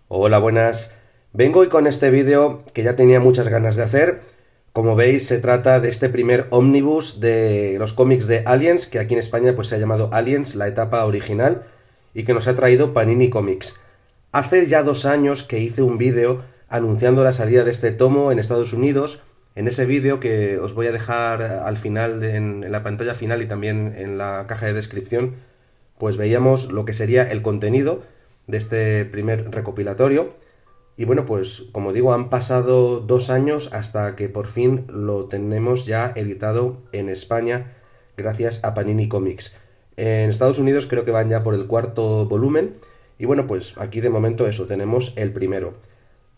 Hola, buenas. Vengo hoy con este vídeo que ya tenía muchas ganas de hacer. Como veis, se trata de este primer ómnibus de los cómics de Aliens, que aquí en España pues, se ha llamado Aliens, la etapa original, y que nos ha traído Panini Comics. Hace ya 2 años que hice un vídeo anunciando la salida de este tomo en Estados Unidos. En ese vídeo, que os voy a dejar al final, en la pantalla final y también en la caja de descripción, pues veíamos lo que sería el contenido de este primer recopilatorio. Y bueno, pues como digo, han pasado 2 años hasta que por fin lo tenemos ya editado en España gracias a Panini Comics. En Estados Unidos creo que van ya por el cuarto volumen. Y bueno, pues aquí de momento eso, tenemos el primero.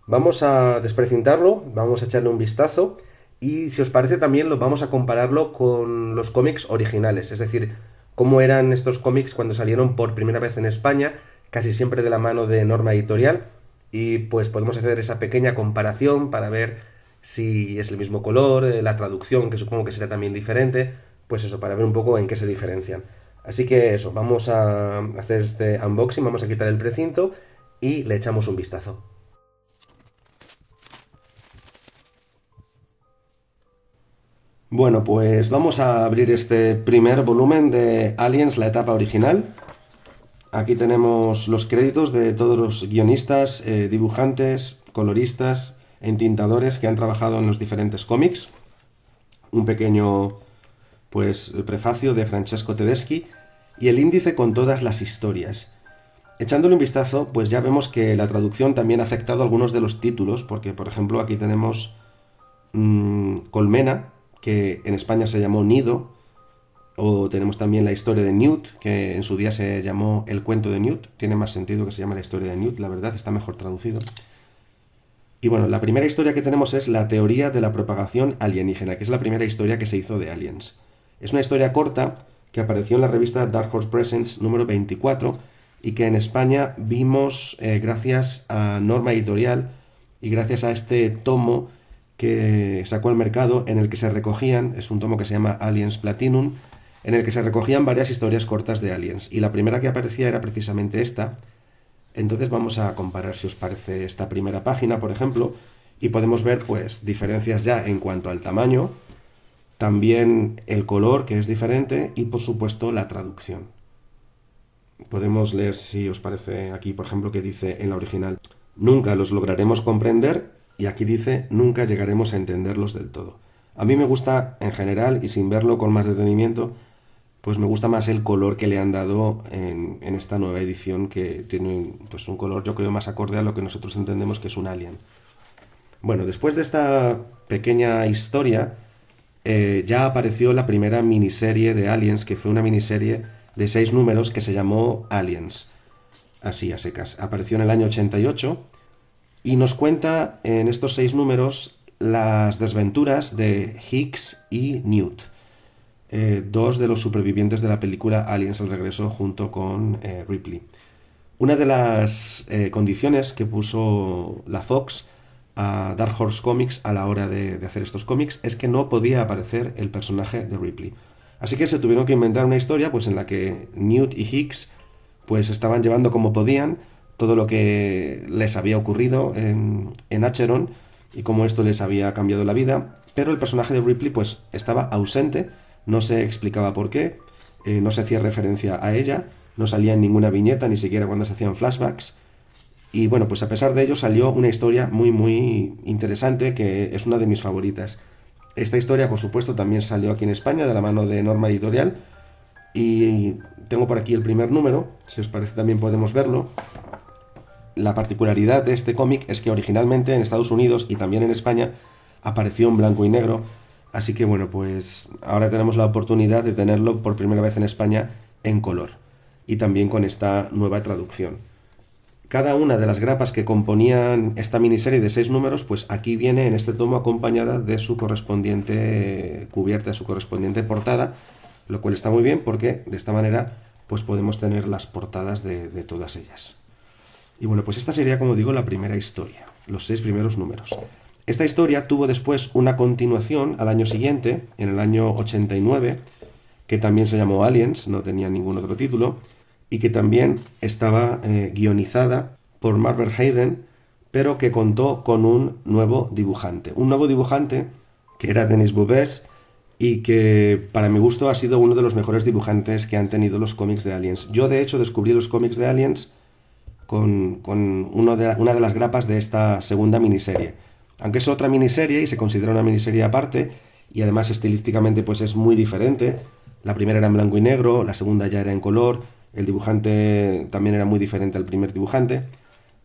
Vamos a desprecintarlo, vamos a echarle un vistazo y si os parece también lo vamos a compararlo con los cómics originales, es decir, cómo eran estos cómics cuando salieron por primera vez en España, casi siempre de la mano de Norma Editorial, y pues podemos hacer esa pequeña comparación para ver si es el mismo color, la traducción, que supongo que será también diferente, pues eso, para ver un poco en qué se diferencian. Así que eso, vamos a hacer este unboxing, vamos a quitar el precinto y le echamos un vistazo. Bueno, pues vamos a abrir este primer volumen de Aliens, la etapa original. Aquí tenemos los créditos de todos los guionistas, dibujantes, coloristas, entintadores que han trabajado en los diferentes cómics. Un pequeño, pues, prefacio de Francesco Tedeschi y el índice con todas las historias. Echándole un vistazo, pues ya vemos que la traducción también ha afectado algunos de los títulos, porque por ejemplo aquí tenemos Colmena, que en España se llamó Nido, o tenemos también la historia de Newt, que en su día se llamó El cuento de Newt. Tiene más sentido que se llame la historia de Newt, la verdad, está mejor traducido. Y bueno, la primera historia que tenemos es la teoría de la propagación alienígena, que es la primera historia que se hizo de Aliens. Es una historia corta que apareció en la revista Dark Horse Presents número 24 y que en España vimos gracias a Norma Editorial y gracias a este tomo que sacó al mercado en el que se recogían, es un tomo que se llama Aliens Platinum, en el que se recogían varias historias cortas de Aliens. Y la primera que aparecía era precisamente esta. Entonces vamos a comparar, si os parece, esta primera página, por ejemplo, y podemos ver pues diferencias ya en cuanto al tamaño, también el color, que es diferente, y por supuesto la traducción. Podemos leer, si os parece, aquí, por ejemplo, que dice en la original: nunca los lograremos comprender, y aquí dice: nunca llegaremos a entenderlos del todo. A mí me gusta, en general, y sin verlo con más detenimiento, pues me gusta más el color que le han dado en esta nueva edición, que tiene pues un color, yo creo, más acorde a lo que nosotros entendemos que es un alien. Bueno, después de esta pequeña historia, ya apareció la primera miniserie de Aliens, que fue una miniserie de 6 números que se llamó Aliens. Así, a secas. Apareció en el año 88 y nos cuenta en estos 6 números las desventuras de Hicks y Newt, dos de los supervivientes de la película Aliens el regreso junto con Ripley. Una de las condiciones que puso la Fox a Dark Horse Comics a la hora de hacer estos cómics es que no podía aparecer el personaje de Ripley. Así que se tuvieron que inventar una historia pues en la que Newt y Hicks pues estaban llevando como podían todo lo que les había ocurrido en Acheron y cómo esto les había cambiado la vida, pero el personaje de Ripley pues estaba ausente, no se explicaba por qué, no se hacía referencia a ella, no salía en ninguna viñeta, ni siquiera cuando se hacían flashbacks. Y bueno, pues a pesar de ello salió una historia muy muy interesante que es una de mis favoritas. Esta historia, por supuesto, también salió aquí en España de la mano de Norma Editorial y tengo por aquí el primer número, si os parece también podemos verlo. La particularidad de este cómic es que originalmente en Estados Unidos y también en España apareció en blanco y negro, así que bueno, pues ahora tenemos la oportunidad de tenerlo por primera vez en España en color y también con esta nueva traducción. Cada una de las grapas que componían esta miniserie de 6 números, pues aquí viene en este tomo acompañada de su correspondiente cubierta, de su correspondiente portada, lo cual está muy bien porque de esta manera pues podemos tener las portadas de todas ellas. Y bueno, pues esta sería, como digo, la primera historia, los 6 primeros números. Esta historia tuvo después una continuación al año siguiente, en el año 89, que también se llamó Aliens, no tenía ningún otro título, y que también estaba guionizada por Marvel Hayden, pero que contó con un nuevo dibujante. Un nuevo dibujante que era Denis Bourbès y que para mi gusto ha sido uno de los mejores dibujantes que han tenido los cómics de Aliens. Yo de hecho descubrí los cómics de Aliens con una de las grapas de esta segunda miniserie. Aunque es otra miniserie y se considera una miniserie aparte, y además estilísticamente pues es muy diferente. La primera era en blanco y negro, la segunda ya era en color, el dibujante también era muy diferente al primer dibujante.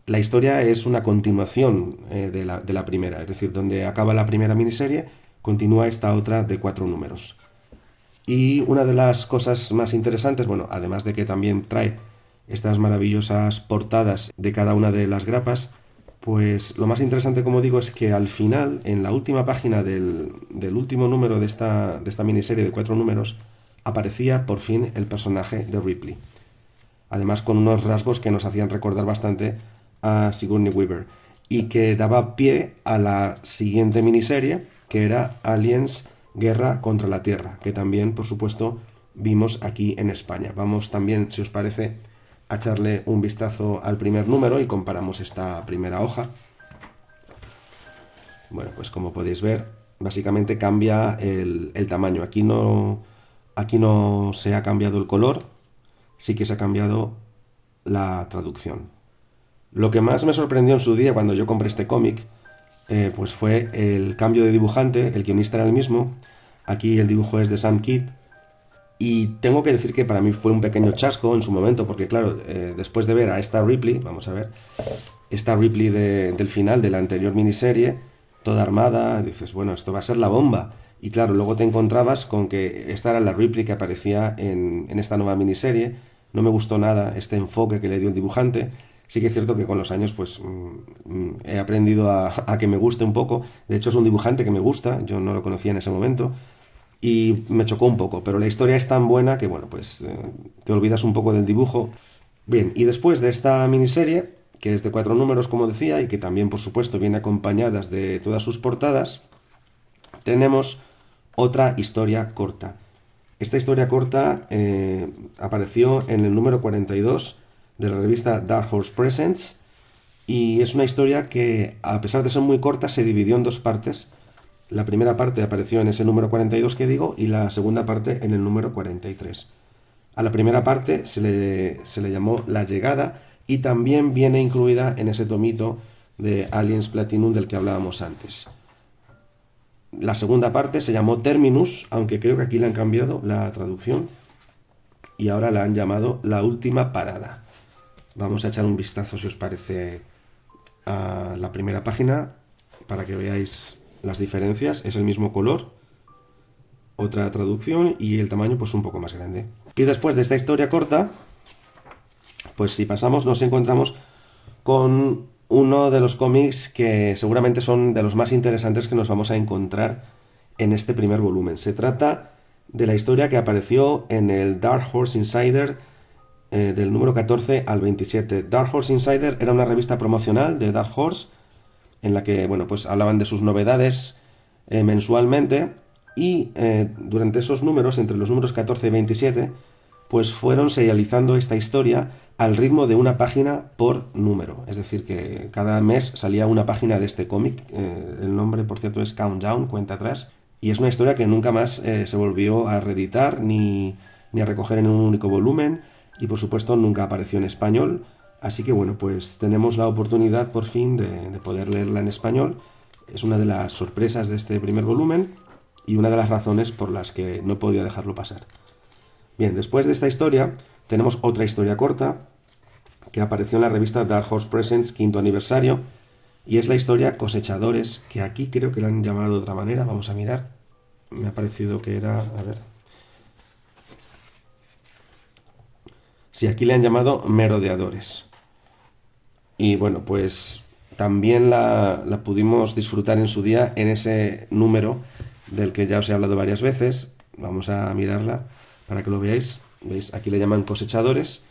La historia es una continuación de la primera, es decir, donde acaba la primera miniserie, continúa esta otra de 4 números. Y una de las cosas más interesantes, bueno, además de que también trae estas maravillosas portadas de cada una de las grapas, pues lo más interesante, como digo, es que al final, en la última página del último número de esta miniserie de 4 números, aparecía por fin el personaje de Ripley. Además con unos rasgos que nos hacían recordar bastante a Sigourney Weaver y que daba pie a la siguiente miniserie, que era Aliens Guerra contra la Tierra, que también, por supuesto, vimos aquí en España. Vamos también, si os parece, a echarle un vistazo al primer número y comparamos esta primera hoja. Bueno, pues como podéis ver, básicamente cambia el tamaño. Aquí no se ha cambiado el color, sí que se ha cambiado la traducción. Lo que más me sorprendió en su día cuando yo compré este cómic, pues fue el cambio de dibujante. El guionista era el mismo. Aquí el dibujo es de Sam Kidd. Y tengo que decir que para mí fue un pequeño chasco en su momento, porque claro, después de ver a esta Ripley, vamos a ver, esta Ripley del final de la anterior miniserie, toda armada, dices, bueno, esto va a ser la bomba. Y claro, luego te encontrabas con que esta era la Ripley que aparecía en esta nueva miniserie. No me gustó nada este enfoque que le dio el dibujante. Sí que es cierto que con los años pues he aprendido a que me guste un poco. De hecho es un dibujante que me gusta, yo no lo conocía en ese momento y me chocó un poco, pero la historia es tan buena que bueno, pues te olvidas un poco del dibujo. Bien, y después de esta miniserie, que es de 4 números como decía y que también por supuesto viene acompañadas de todas sus portadas, tenemos otra historia corta. Esta historia corta apareció en el número 42 de la revista Dark Horse Presents y es una historia que, a pesar de ser muy corta, se dividió en 2 partes. La primera parte apareció en ese número 42 que digo y la segunda parte en el número 43. A la primera parte se le llamó La Llegada y también viene incluida en ese tomito de Aliens Platinum del que hablábamos antes. La segunda parte se llamó Terminus, aunque creo que aquí le han cambiado la traducción y ahora la han llamado La Última Parada. Vamos a echar un vistazo, si os parece, a la primera página para que veáis las diferencias. Es el mismo color, otra traducción y el tamaño pues un poco más grande. Y después de esta historia corta, pues si pasamos nos encontramos con uno de los cómics que seguramente son de los más interesantes que nos vamos a encontrar en este primer volumen. Se trata de la historia que apareció en el Dark Horse Insider del número 14 al 27. Dark Horse Insider era una revista promocional de Dark Horse en la que, bueno, pues hablaban de sus novedades mensualmente y durante esos números, entre los números 14 y 27, pues fueron serializando esta historia al ritmo de una página por número. Es decir, que cada mes salía una página de este cómic. El nombre, por cierto, es Countdown, cuenta atrás. Y es una historia que nunca más se volvió a reeditar ni a recoger en un único volumen. Y por supuesto nunca apareció en español. Así que bueno, pues tenemos la oportunidad por fin de poder leerla en español. Es una de las sorpresas de este primer volumen y una de las razones por las que no podía dejarlo pasar. Bien, después de esta historia tenemos otra historia corta que apareció en la revista Dark Horse Presents 5º aniversario y es la historia Cosechadores, que aquí creo que la han llamado de otra manera. Vamos a mirar. Me ha parecido que era... a ver... Sí, aquí le han llamado Merodeadores. Y bueno, pues también la pudimos disfrutar en su día en ese número del que ya os he hablado varias veces. Vamos a mirarla para que lo veáis. ¿Veis? Aquí le llaman Cosechadores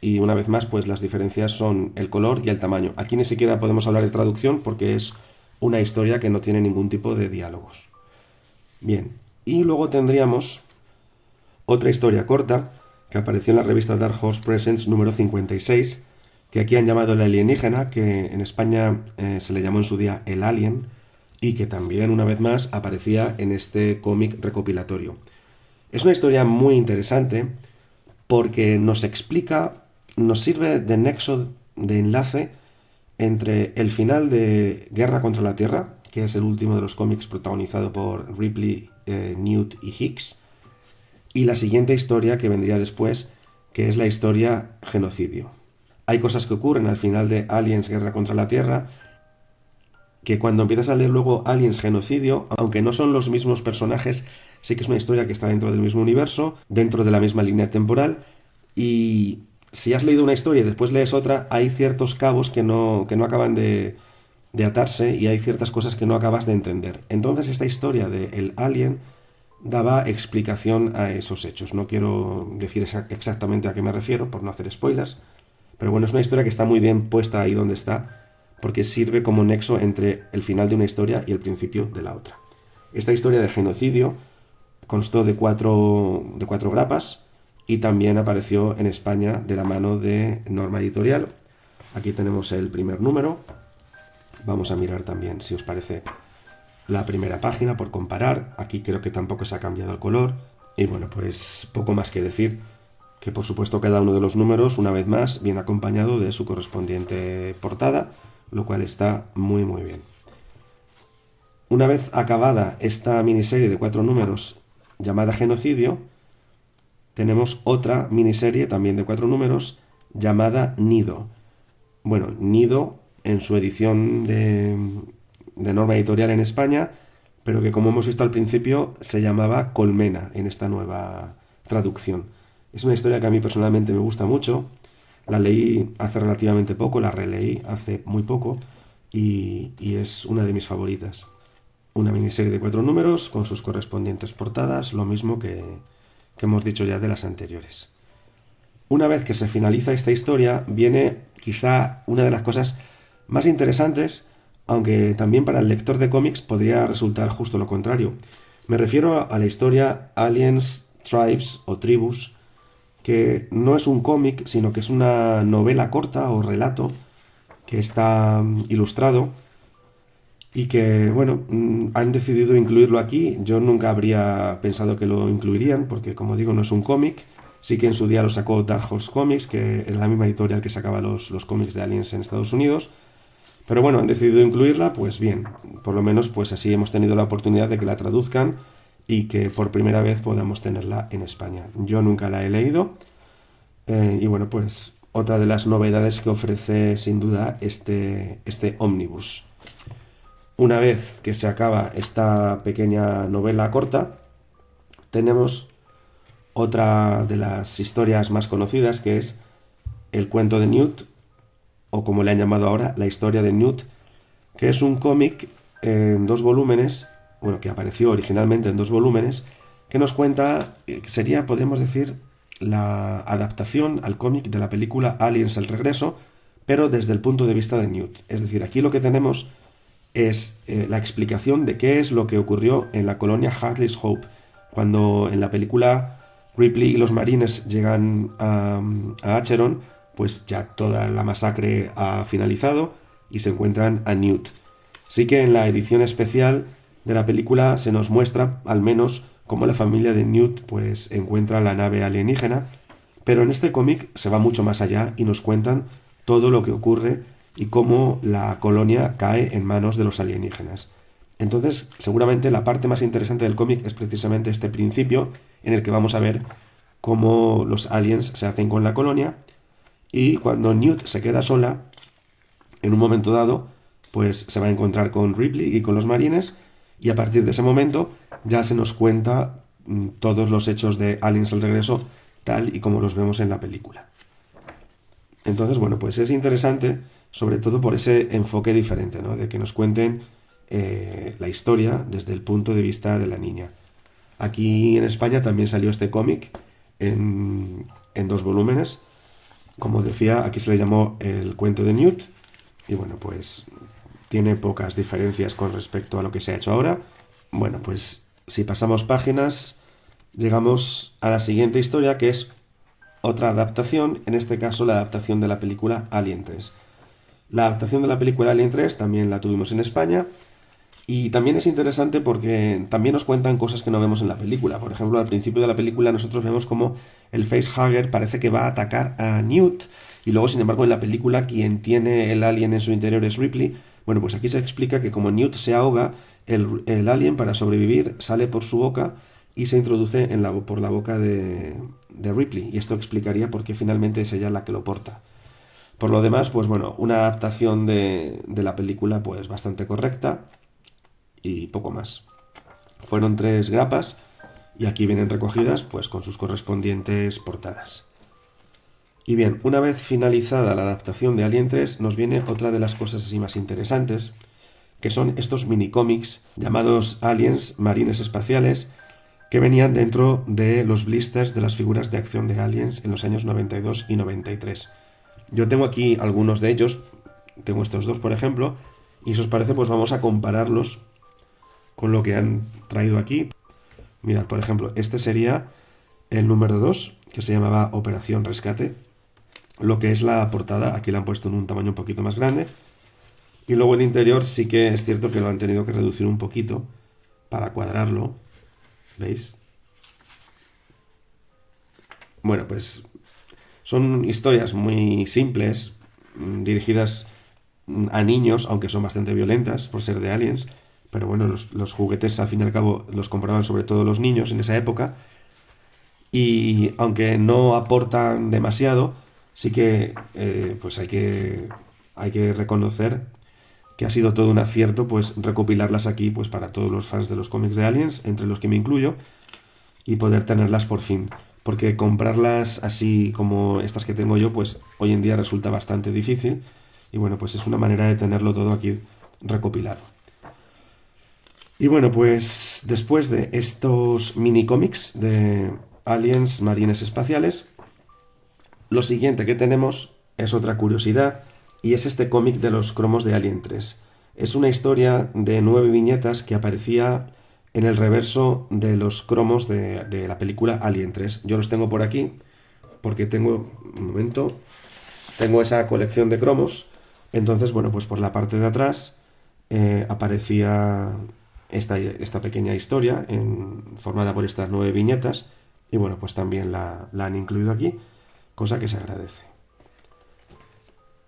y una vez más pues las diferencias son el color y el tamaño. Aquí ni siquiera podemos hablar de traducción porque es una historia que no tiene ningún tipo de diálogos. Bien, y luego tendríamos otra historia corta que apareció en la revista Dark Horse Presents número 56, que aquí han llamado el alienígena, que en España se le llamó en su día el alien, y que también, una vez más, aparecía en este cómic recopilatorio. Es una historia muy interesante porque nos explica, nos sirve de nexo, de enlace entre el final de Guerra contra la Tierra, que es el último de los cómics protagonizado por Ripley, Newt y Hicks, y la siguiente historia que vendría después, que es la historia Genocidio. Hay cosas que ocurren al final de Aliens Guerra contra la Tierra que cuando empiezas a leer luego Aliens Genocidio, aunque no son los mismos personajes, sí que es una historia que está dentro del mismo universo, dentro de la misma línea temporal, y si has leído una historia y después lees otra, hay ciertos cabos que no acaban de atarse y hay ciertas cosas que no acabas de entender. Entonces esta historia de el Alien daba explicación a esos hechos. No quiero decir exactamente a qué me refiero, por no hacer spoilers, pero bueno, es una historia que está muy bien puesta ahí donde está, porque sirve como nexo entre el final de una historia y el principio de la otra. Esta historia de Genocidio constó de cuatro grapas y también apareció en España de la mano de Norma Editorial. Aquí tenemos el primer número. Vamos a mirar también, si os parece, la primera página por comparar. Aquí creo que tampoco se ha cambiado el color. Y bueno, pues poco más que decir, que por supuesto cada uno de los números, una vez más, viene acompañado de su correspondiente portada, lo cual está muy muy bien. Una vez acabada esta miniserie de 4 números llamada Genocidio, tenemos otra miniserie también de 4 números llamada Nido. Bueno, Nido en su edición de Norma Editorial en España, pero que como hemos visto al principio se llamaba Colmena en esta nueva traducción. Es una historia que a mí personalmente me gusta mucho. La leí hace relativamente poco, la releí hace muy poco y es una de mis favoritas. Una miniserie de 4 números con sus correspondientes portadas, lo mismo que hemos dicho ya de las anteriores. Una vez que se finaliza esta historia, viene quizá una de las cosas más interesantes, aunque también para el lector de cómics podría resultar justo lo contrario. Me refiero a la historia Aliens, Tribes o Tribus, que no es un cómic, sino que es una novela corta o relato que está ilustrado y que, bueno, han decidido incluirlo aquí. Yo nunca habría pensado que lo incluirían, porque como digo, no es un cómic. Sí que en su día lo sacó Dark Horse Comics, que es la misma editorial que sacaba los cómics de Aliens en Estados Unidos. Pero bueno, han decidido incluirla, pues bien, por lo menos pues así hemos tenido la oportunidad de que la traduzcan y que por primera vez podamos tenerla en España. Yo nunca la he leído y bueno, pues otra de las novedades que ofrece sin duda este ómnibus. Una vez que se acaba esta pequeña novela corta, tenemos otra de las historias más conocidas, que es El cuento de Newt, o como le han llamado ahora, La historia de Newt, que es un cómic en 2 volúmenes, bueno, que apareció originalmente en 2 volúmenes, que nos cuenta, sería, podríamos decir, la adaptación al cómic de la película Aliens el regreso, pero desde el punto de vista de Newt. Es decir, aquí lo que tenemos es la explicación de qué es lo que ocurrió en la colonia Hadley's Hope, cuando en la película Ripley y los marines llegan a Acheron, pues ya toda la masacre ha finalizado y se encuentran a Newt. Sí que en la edición especial de la película se nos muestra al menos cómo la familia de Newt pues encuentra la nave alienígena, pero en este cómic se va mucho más allá y nos cuentan todo lo que ocurre y cómo la colonia cae en manos de los alienígenas. Entonces, seguramente la parte más interesante del cómic es precisamente este principio en el que vamos a ver cómo los aliens se hacen con la colonia y cuando Newt se queda sola, en un momento dado, pues se va a encontrar con Ripley y con los marines y a partir de ese momento ya se nos cuenta todos los hechos de Aliens el regreso tal y como los vemos en la película. Entonces, bueno, pues es interesante sobre todo por ese enfoque diferente, ¿no? De que nos cuenten la historia desde el punto de vista de la niña. Aquí en España también salió este cómic en 2 volúmenes. Como decía, aquí se le llamó El cuento de Newt. Y bueno, pues tiene pocas diferencias con respecto a lo que se ha hecho ahora. Bueno, pues si pasamos páginas, llegamos a la siguiente historia, que es otra adaptación, en este caso la adaptación de la película Alien 3. La adaptación de la película Alien 3 también la tuvimos en España y también es interesante porque también nos cuentan cosas que no vemos en la película. Por ejemplo, al principio de la película nosotros vemos como el facehugger parece que va a atacar a Newt y luego, sin embargo, en la película quien tiene el alien en su interior es Ripley. Bueno, pues aquí se explica que como Newt se ahoga, el alien para sobrevivir sale por su boca y se introduce por la boca de Ripley. Y esto explicaría por qué finalmente es ella la que lo porta. Por lo demás, pues bueno, una adaptación de la película pues bastante correcta y poco más. Fueron 3 grapas y aquí vienen recogidas pues con sus correspondientes portadas. Y bien, una vez finalizada la adaptación de Alien 3, nos viene otra de las cosas así más interesantes, que son estos minicómics llamados Aliens Marines Espaciales, que venían dentro de los blisters de las figuras de acción de Aliens en los años 92 y 93. Yo tengo aquí algunos de ellos, tengo estos 2 por ejemplo, y si os parece pues vamos a compararlos con lo que han traído aquí. Mirad, por ejemplo, este sería el número 2, que se llamaba Operación Rescate. Lo que es la portada, aquí la han puesto en un tamaño un poquito más grande. Y luego el interior sí que es cierto que lo han tenido que reducir un poquito para cuadrarlo. ¿Veis? Bueno, pues son historias muy simples, dirigidas a niños, aunque son bastante violentas por ser de aliens. Pero bueno, los juguetes al fin y al cabo los compraban sobre todo los niños en esa época. Y aunque no aportan demasiado, sí que pues hay que reconocer que ha sido todo un acierto pues recopilarlas aquí pues para todos los fans de los cómics de Aliens, entre los que me incluyo, y poder tenerlas por fin. Porque comprarlas así como estas que tengo yo, pues hoy en día resulta bastante difícil. Y bueno, pues es una manera de tenerlo todo aquí recopilado. Y bueno, pues después de estos mini cómics de Aliens Marines Espaciales, lo siguiente que tenemos es otra curiosidad y es este cómic de los cromos de Alien 3. Es una historia de 9 viñetas que aparecía en el reverso de los cromos de la película Alien 3. Yo los tengo por aquí porque tengo esa colección de cromos. Entonces, bueno, pues por la parte de atrás aparecía esta pequeña historia formada por estas 9 viñetas y bueno, pues también la han incluido aquí, cosa que se agradece.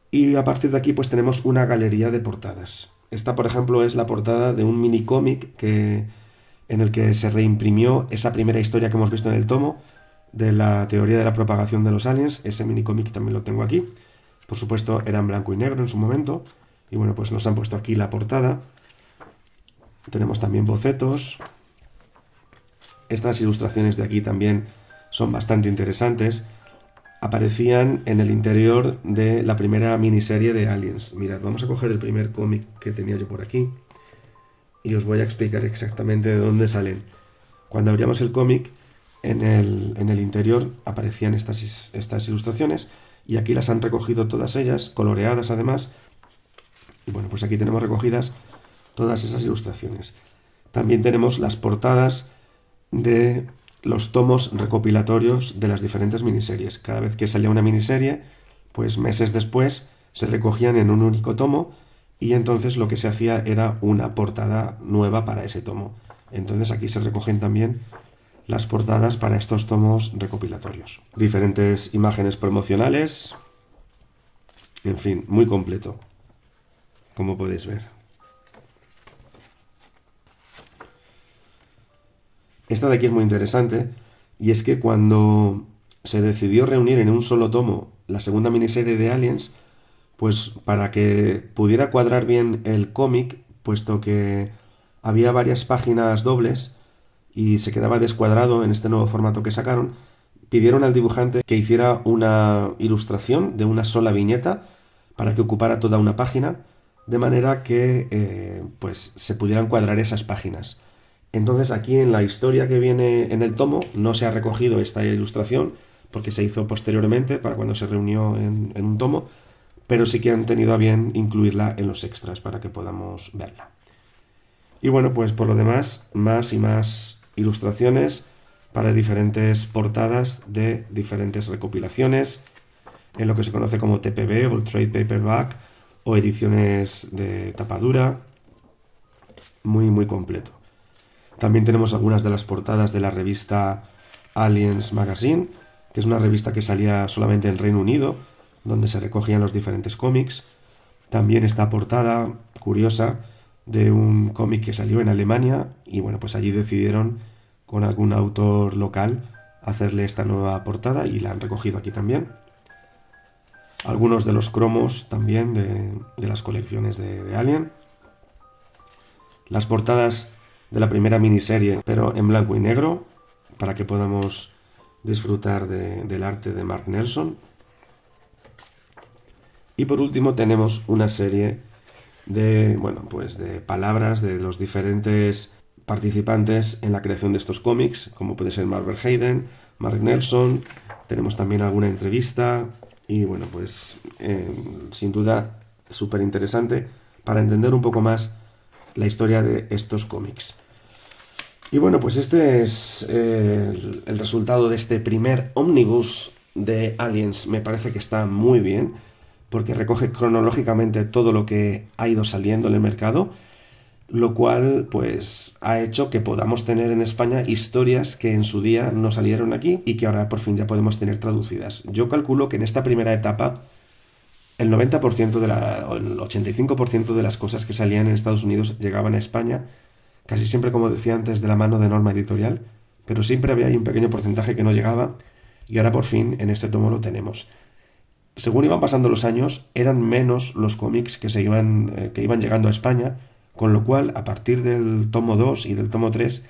Y a partir de aquí pues tenemos una galería de portadas. Esta, por ejemplo, es la portada de un mini cómic en el que se reimprimió esa primera historia que hemos visto en el tomo de la teoría de la propagación de los aliens. Ese mini cómic también lo tengo aquí. Por supuesto, era en blanco y negro en su momento. Y bueno, pues nos han puesto aquí la portada. Tenemos también bocetos. Estas ilustraciones de aquí también son bastante interesantes. Aparecían en el interior de la primera miniserie de Aliens. Mirad, vamos a coger el primer cómic que tenía yo por aquí y os voy a explicar exactamente de dónde salen. Cuando abríamos el cómic, en el interior aparecían estas ilustraciones y aquí las han recogido todas ellas, coloreadas además. Y bueno, pues aquí tenemos recogidas todas esas ilustraciones. También tenemos las portadas de los tomos recopilatorios de las diferentes miniseries. Cada vez que salía una miniserie, pues meses después se recogían en un único tomo y entonces lo que se hacía era una portada nueva para ese tomo. Entonces aquí se recogen también las portadas para estos tomos recopilatorios. Diferentes imágenes promocionales, en fin, muy completo, como podéis ver. Esta de aquí es muy interesante y es que cuando se decidió reunir en un solo tomo la segunda miniserie de Aliens, pues para que pudiera cuadrar bien el cómic, puesto que había varias páginas dobles y se quedaba descuadrado en este nuevo formato que sacaron, pidieron al dibujante que hiciera una ilustración de una sola viñeta para que ocupara toda una página, de manera que pues se pudieran cuadrar esas páginas. Entonces aquí en la historia que viene en el tomo no se ha recogido esta ilustración porque se hizo posteriormente para cuando se reunió en un tomo, pero sí que han tenido a bien incluirla en los extras para que podamos verla. Y bueno, pues por lo demás, más y más ilustraciones para diferentes portadas de diferentes recopilaciones, en lo que se conoce como TPB o Trade Paperback, o ediciones de tapadura. Muy, muy completo. También tenemos algunas de las portadas de la revista Aliens Magazine, que es una revista que salía solamente en Reino Unido, donde se recogían los diferentes cómics. También está portada curiosa de un cómic que salió en Alemania, y bueno, pues allí decidieron con algún autor local hacerle esta nueva portada y la han recogido aquí también. Algunos de los cromos también de las colecciones de Alien. Las portadas de la primera miniserie, pero en blanco y negro, para que podamos disfrutar del arte de Mark Nelson. Y por último tenemos una serie de, bueno, pues de palabras de los diferentes participantes en la creación de estos cómics, como puede ser Mark Verheiden, Mark Nelson. Tenemos también alguna entrevista y bueno, pues sin duda súper interesante para entender un poco más la historia de estos cómics. Y bueno, pues este es el resultado de este primer ómnibus de Aliens. Me parece que está muy bien, porque recoge cronológicamente todo lo que ha ido saliendo en el mercado, lo cual pues ha hecho que podamos tener en España historias que en su día no salieron aquí y que ahora por fin ya podemos tener traducidas. Yo calculo que en esta primera etapa el 90% o el 85% de las cosas que salían en Estados Unidos llegaban a España, casi siempre, como decía antes, de la mano de Norma Editorial, pero siempre había ahí un pequeño porcentaje que no llegaba, y ahora por fin en este tomo lo tenemos. Según iban pasando los años, eran menos los cómics que iban llegando a España, con lo cual, a partir del tomo 2 y del tomo 3,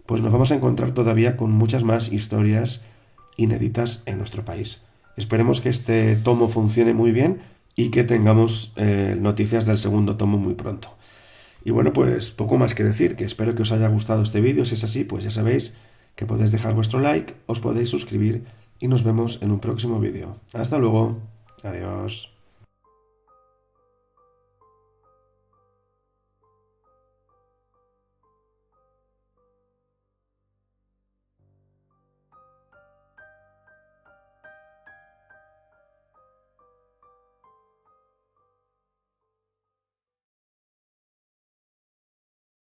pues nos vamos a encontrar todavía con muchas más historias inéditas en nuestro país. Esperemos que este tomo funcione muy bien y que tengamos noticias del segundo tomo muy pronto. Y bueno, pues poco más que decir, que espero que os haya gustado este vídeo. Si es así, pues ya sabéis que podéis dejar vuestro like, os podéis suscribir y nos vemos en un próximo vídeo. Hasta luego. Adiós.